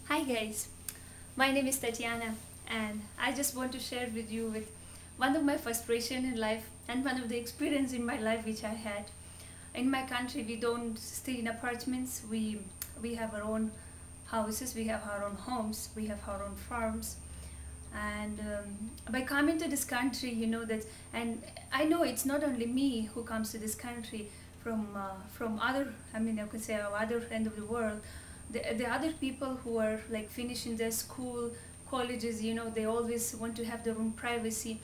Hi guys, my name is Tatiana and I just want to share with you with one of my frustration in life and one of the experience in my life which I had. In my country we don't stay in apartments, we have our own houses, we have our own homes, we have our own farms. And by coming to this country, you know that, and I know it's not only me who comes to this country from other, I mean I could say other end of the world. The other people who are like finishing their school, colleges, you know, they always want to have their own privacy.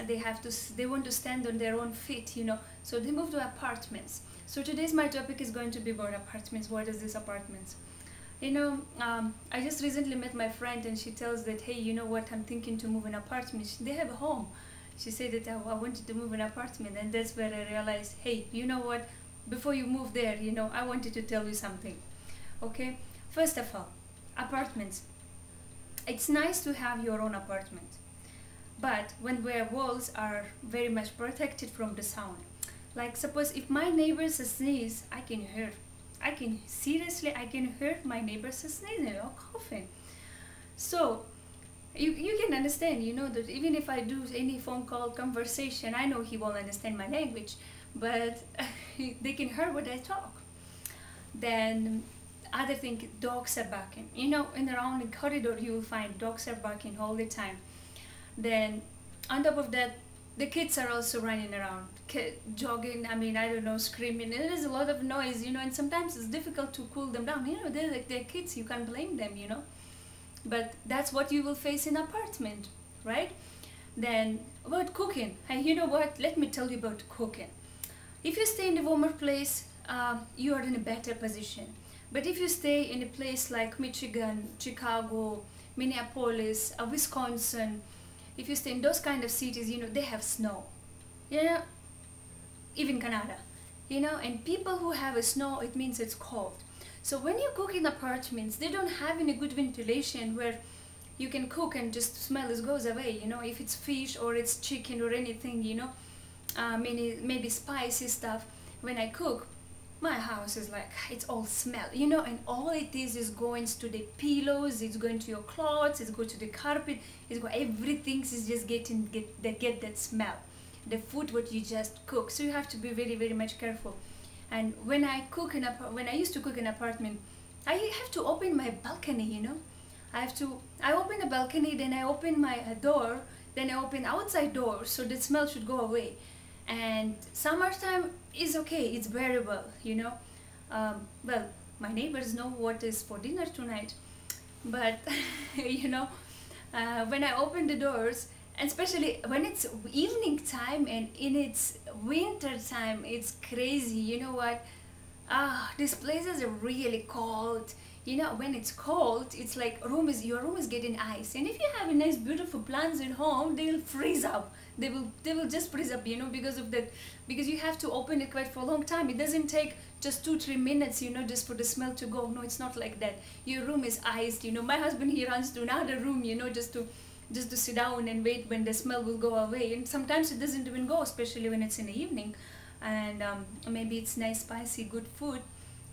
They have to, they want to stand on their own feet, you know, so they move to apartments. So today's my topic is going to be about apartments. What is this apartments? You know, I just recently met my friend and she tells that, hey, you know what, I'm thinking to move an apartment. They have a home. She said that I wanted to move an apartment, and that's where I realized, hey, you know what, before you move there, you know, I wanted to tell you something. Okay, first of all, apartments. It's nice to have your own apartment, but when where walls are very much protected from the sound. Like suppose if my neighbors sneeze, I can hear. I can hear my neighbors sneezing or coughing. So you can understand, you know, that even if I do any phone call conversation, I know he won't understand my language, but they can hear what I talk. Then other thing, dogs are barking. You know, in around the corridor you will find dogs are barking all the time. Then on top of that, the kids are also running around, jogging, I mean, I don't know, screaming. There is a lot of noise, you know, and sometimes it's difficult to cool them down. You know, they're like, they're kids, you can't blame them, you know. But that's what you will face in apartment, right? Then about cooking. Hey, you know what, let me tell you about cooking. If you stay in a warmer place, you are in a better position. But if you stay in a place like Michigan, Chicago, Minneapolis, Wisconsin, if you stay in those kind of cities, you know, they have snow. You know, even Canada. You know, and people who have a snow, it means it's cold. So when you cook in apartments, they don't have any good ventilation where you can cook and just smell it goes away. You know, if it's fish or it's chicken or anything, you know, maybe spicy stuff. When I cook, my house is like, it's all smell, you know, and all it is going to the pillows, it's going to your clothes, it's going to the carpet, it's going, everything is just get that smell, the food what you just cook. So you have to be very much careful. And when I used to cook in apartment, I have to open my balcony, you know. I open the balcony, then I open my door, then I open outside door, so the smell should go away. And summertime is okay, it's bearable, you know. Well, my neighbors know what is for dinner tonight, but you know, when I open the doors, and especially when it's evening time and in its winter time, it's crazy. You know what, these places are really cold. You know, when it's cold, it's like your room is getting ice, and if you have a nice beautiful plants at home, they'll freeze up. They will just freeze up, you know, because of that, because you have to open it quite for a long time. It doesn't take just 2-3 minutes, you know, just for the smell to go. No, it's not like that. Your room is iced, you know. My husband, he runs to another room, you know, just to sit down and wait when the smell will go away. And sometimes it doesn't even go, especially when it's in the evening, and maybe it's nice spicy good food.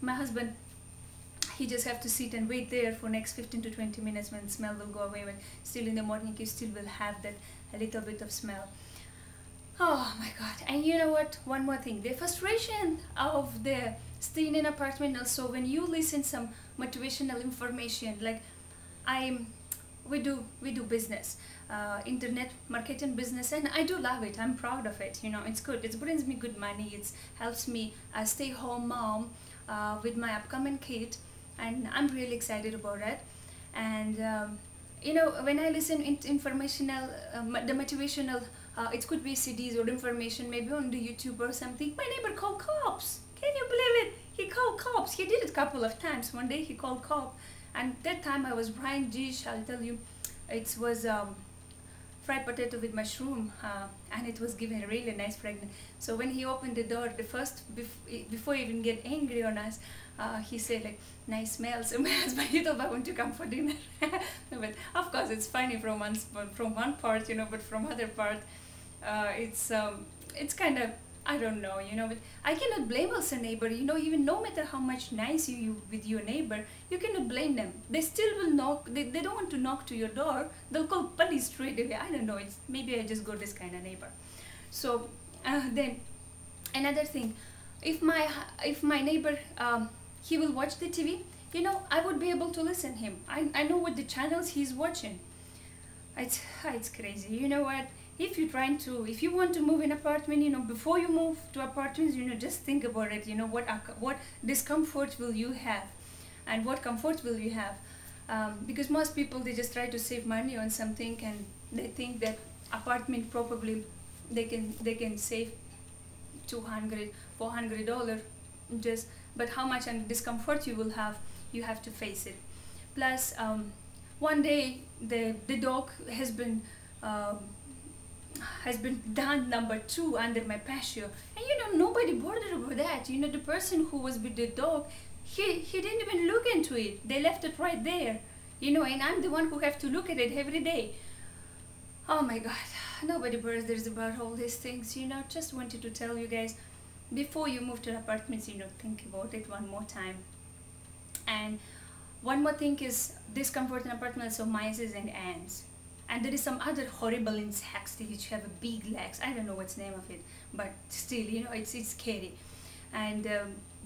My husband, he just have to sit and wait there for next 15 to 20 minutes when the smell will go away, but still in the morning you still will have that a little bit of smell. Oh my god. And you know what, one more thing, the frustration of the staying in apartment. Also when you listen some motivational information, like we do business, internet marketing business, and I do love it. I'm proud of it, you know. It's good, it brings me good money, it helps me stay home mom with my upcoming kid, and I'm really excited about it. And you know, when I listen in informational, the motivational, it could be CDs or information maybe on the YouTube or something. My neighbor called cops. Can you believe it? He called cops. He did it a couple of times. One day he called cop, and that time I was frying dish. I'll tell you, it was fried potato with mushroom, and it was giving a really nice fragrance. So when he opened the door, the first before he even get angry on us, he said like, nice smell. So my husband, he thought I want to come for dinner. But of course it's funny from one part, you know, but from other part, it's kind of I don't know, but I cannot blame also neighbor, even no matter how much nice you with your neighbor, you cannot blame them. They still will knock, they don't want to knock to your door, they'll call police straight away. I don't know, maybe I just got this kind of neighbor. So then another thing, if my neighbor, he will watch the TV, I would be able to listen him. I know what the channels he's watching. It's crazy. You know what? If you want to move in apartment, before you move to apartments, just think about it. What discomfort will you have, and what comfort will you have? Because most people, they just try to save money on something, and they think that apartment probably they can save $200-400 just. But how much and discomfort you will have, you have to face it. Plus, one day the dog has been done number 2 under my patio, and nobody bothered about that. The person who was with the dog, he didn't even look into it. They left it right there, and I'm the one who have to look at it every day. Oh my God, nobody bothers about all these things. Just wanted to tell you guys, before you move to apartments, think about it one more time. And one more thing is discomfort in apartments of mice and ants. And there is some other horrible insects which have a big legs. I don't know what's the name of it, but still, it's scary. And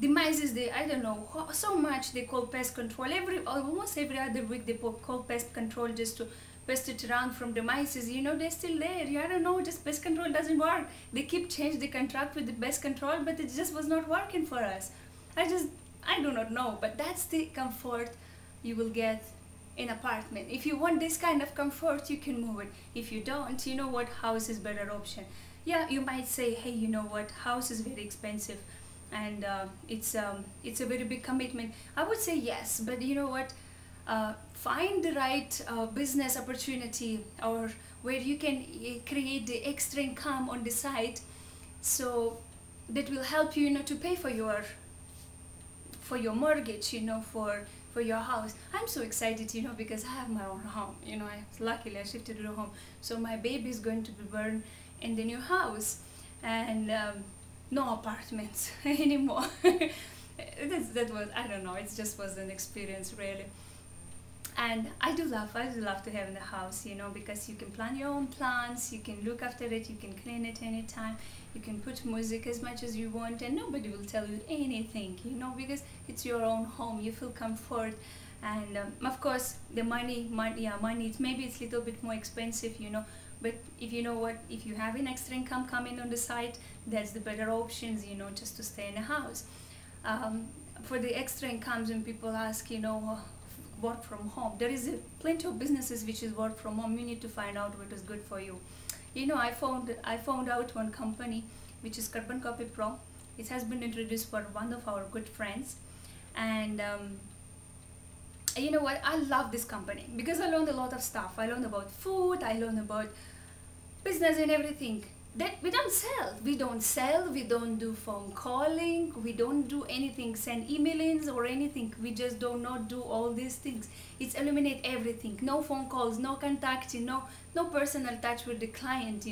the mice, I don't know so much they call pest control. Almost every other week they call pest control just to pest it around from the mice. They're still there. I don't know, just pest control doesn't work. They keep changing the contract with the pest control, but it just was not working for us. I do not know, but that's the comfort you will get in apartment. If you want this kind of comfort, you can move it. If you don't, house is better option. Yeah, you might say, hey, house is very expensive, and it's a very big commitment. I would say yes, but find the right business opportunity, or where you can create the extra income on the side, so that will help you, to pay for your mortgage, for your house. I'm so excited, because I have my own home. Luckily I shifted to the home, so my baby is going to be born in the new house, and no apartments anymore. that was, I don't know, it just was an experience really. And I do love to have in the house, because you can plan your own plants, you can look after it, you can clean it anytime, you can put music as much as you want, and nobody will tell you anything, because it's your own home. You feel comfort, and of course the money, maybe it's a little bit more expensive, but if if you have an extra income coming on the side, that's the better options, just to stay in a house. For the extra incomes, when people ask, work from home, there is plenty of businesses which is work from home. You need to find out what is good for you. I found out one company which is Carbon Copy Pro. It has been introduced for one of our good friends, and you know what, I love this company because I learned a lot of stuff. I learned about food, I learned about business and everything. That we don't sell, we don't do phone calling, we don't do anything, send emailings or anything. We just do not do all these things. It's eliminate everything. No phone calls, no contacting, no personal touch with the client,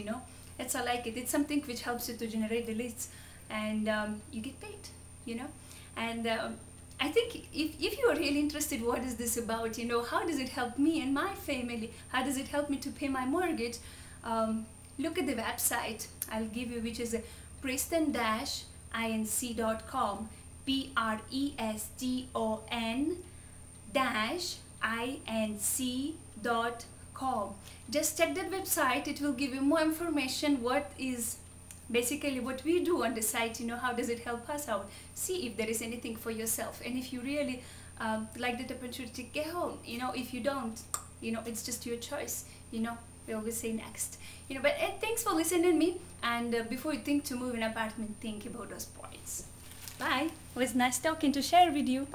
It's I like it. It's something which helps you to generate the leads, and you get paid, And I think if you are really interested, what is this about, how does it help me and my family? How does it help me to pay my mortgage? Look at the website I'll give you, which is preston-inc.com, preston-inc.com. Just check that website. It will give you more information. What is basically what we do on the site, how does it help us out? See if there is anything for yourself, and if you really like that opportunity, get home. If you don't, it's just your choice. We always say next. But thanks for listening to me, and before you think to move an apartment, think about those points. Bye. It was nice talking to share with you.